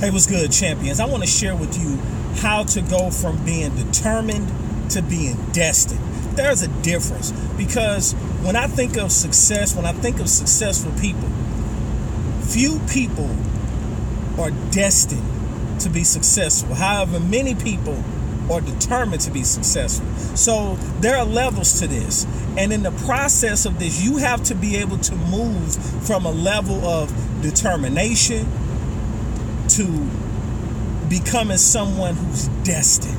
Hey, what's good, champions? I want to share with you how to go from being determined to being destined. There's a difference, because when I think of success, when I think of successful people, few people are destined to be successful. However, many people are determined to be successful. So there are levels to this. And in the process of this, you have to be able to move from a level of determination to becoming someone who's destined.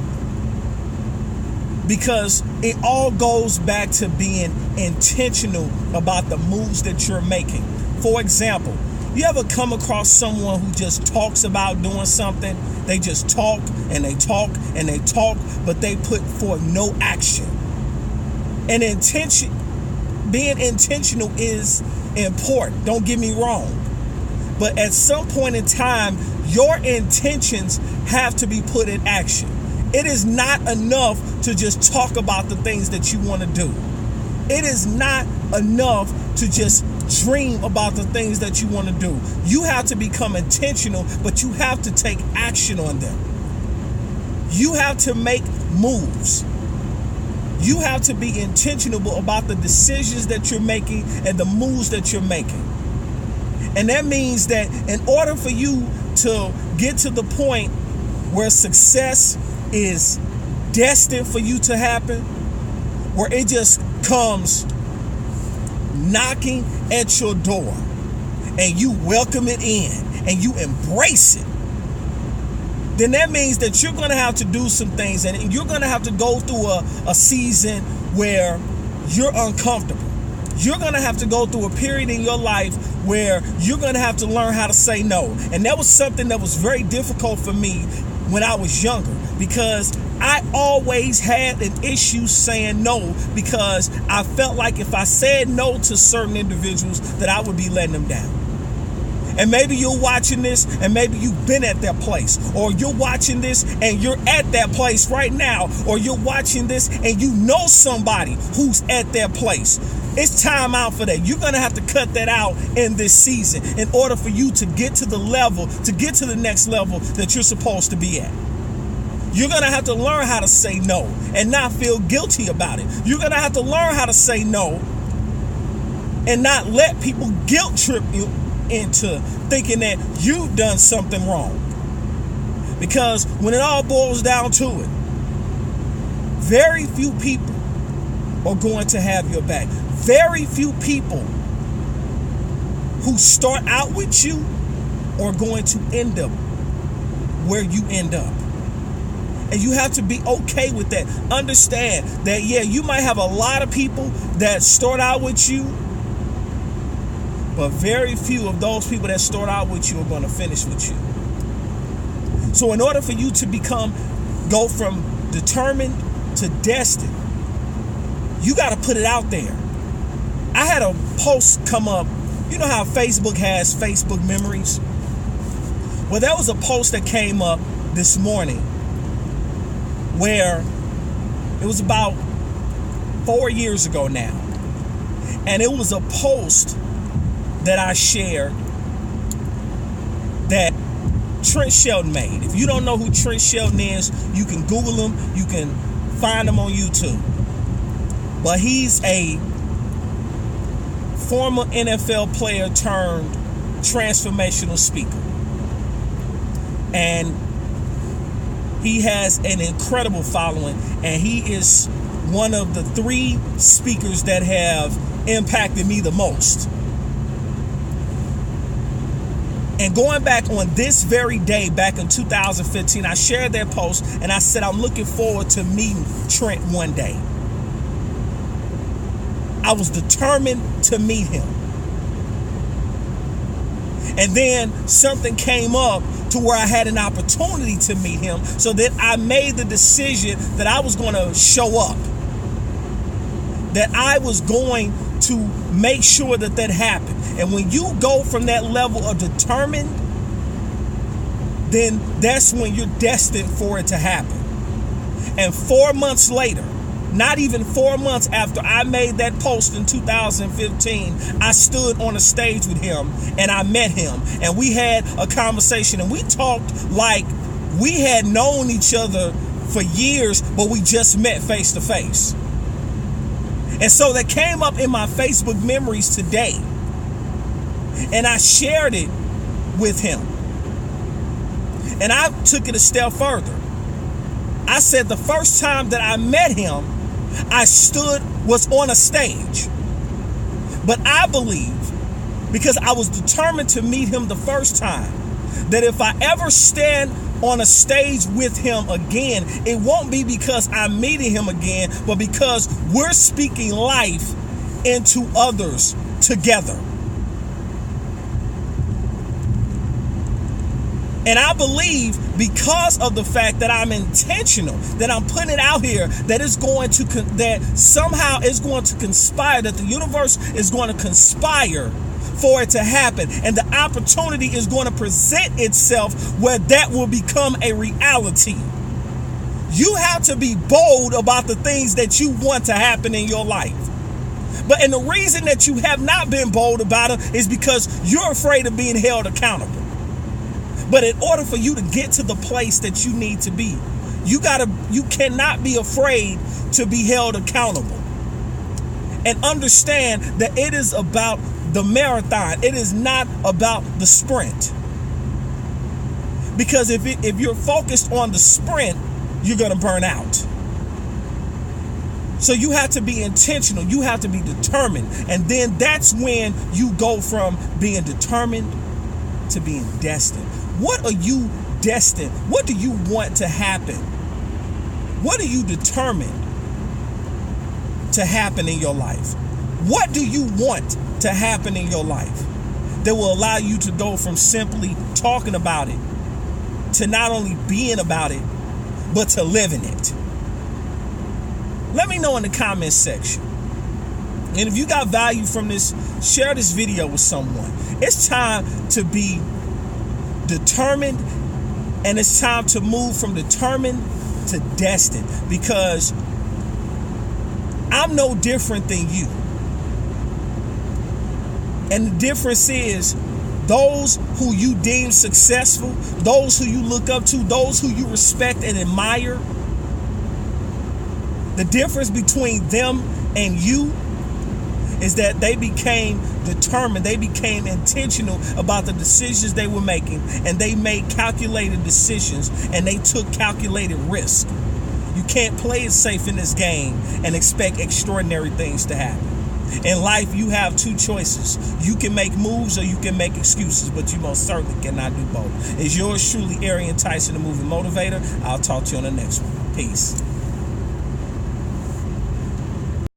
Because it all goes back to being intentional about the moves that you're making. For example, you ever come across someone who just talks about doing something? They just talk and they talk and they talk, but they put forth no action. And being intentional is important, don't get me wrong. But at some point in time, your intentions have to be put in action. It is not enough to just talk about the things that you want to do. It is not enough to just dream about the things that you want to do. You have to become intentional, but you have to take action on them. You have to make moves. You have to be intentional about the decisions that you're making and the moves that you're making. And that means that in order for you to get to the point where success is destined for you to happen, where it just comes knocking at your door and you welcome it in and you embrace it, then that means that you're going to have to do some things, and you're going to have to go through a season where you're uncomfortable. You're going to have to go through a period in your life where you're going to have to learn how to say no. And that was something that was very difficult for me when I was younger, because I always had an issue saying no, because I felt like if I said no to certain individuals, that I would be letting them down. And maybe you're watching this and maybe you've been at that place, or you're watching this and you're at that place right now, or you're watching this and you know somebody who's at that place. It's time out for that. You're going to have to cut that out in this season in order for you to get to the level, to get to the next level that you're supposed to be at. You're going to have to learn how to say no and not feel guilty about it. You're going to have to learn how to say no and not let people guilt trip you into thinking that you've done something wrong. Because when it all boils down to it, very few people are going to have your back. Very few people who start out with you are going to end up where you end up. And you have to be okay with that. Understand that, yeah, you might have a lot of people that start out with you, but very few of those people that start out with you are going to finish with you. So in order for you to go from determined to destined, you got to put it out there. I had a post come up. You know how Facebook has Facebook memories? Well, there was a post that came up this morning where it was about 4 years ago now. And it was a post that I shared that Trent Shelton made. If you don't know who Trent Shelton is, you can Google him. You can find him on YouTube. But he's a former NFL player turned transformational speaker. And he has an incredible following, and he is one of the 3 speakers that have impacted me the most. And going back on this very day, back in 2015, I shared that post and I said, I'm looking forward to meeting Trent one day. I was determined to meet him. And then something came up to where I had an opportunity to meet him, so that I made the decision that I was going to show up, that I was going to make sure that that happened. And when you go from that level of determined, then that's when you're destined for it to happen. And 4 months later, not even 4 months after I made that post in 2015, I stood on a stage with him and I met him and we had a conversation and we talked like we had known each other for years, but we just met face to face. And so that came up in my Facebook memories today. And I shared it with him. And I took it a step further. I said the first time that I met him, I was on a stage. But I believe, because I was determined to meet him the first time, that if I ever stand on a stage with him again, it won't be because I'm meeting him again, but because we're speaking life into others together. And I believe because of the fact that I'm intentional, that I'm putting it out here, that it's going to, that somehow it's going to conspire, that the universe is going to conspire for it to happen. And the opportunity is going to present itself where that will become a reality. You have to be bold about the things that you want to happen in your life. And the reason that you have not been bold about it is because you're afraid of being held accountable. But in order for you to get to the place that you need to be, you cannot be afraid to be held accountable. And understand that it is about the marathon. It is not about the sprint. Because if you're focused on the sprint, you're going to burn out. So you have to be intentional. You have to be determined. And then that's when you go from being determined to being destined. What are you destined? What do you want to happen? What are you determined to happen in your life? What do you want to happen in your life that will allow you to go from simply talking about it to not only being about it, but to living it? Let me know in the comments section. And if you got value from this, share this video with someone. It's time to be determined, and it's time to move from determined to destined, because I'm no different than you. And the difference is those who you deem successful, those who you look up to, those who you respect and admire, the difference between them and you is that they became determined, they became intentional about the decisions they were making, and they made calculated decisions, and they took calculated risk. You can't play it safe in this game and expect extraordinary things to happen. In life, you have two choices. You can make moves or you can make excuses, but you most certainly cannot do both. It's yours truly, Arian, Tyson, the Movie Motivator. I'll talk to you on the next one. Peace.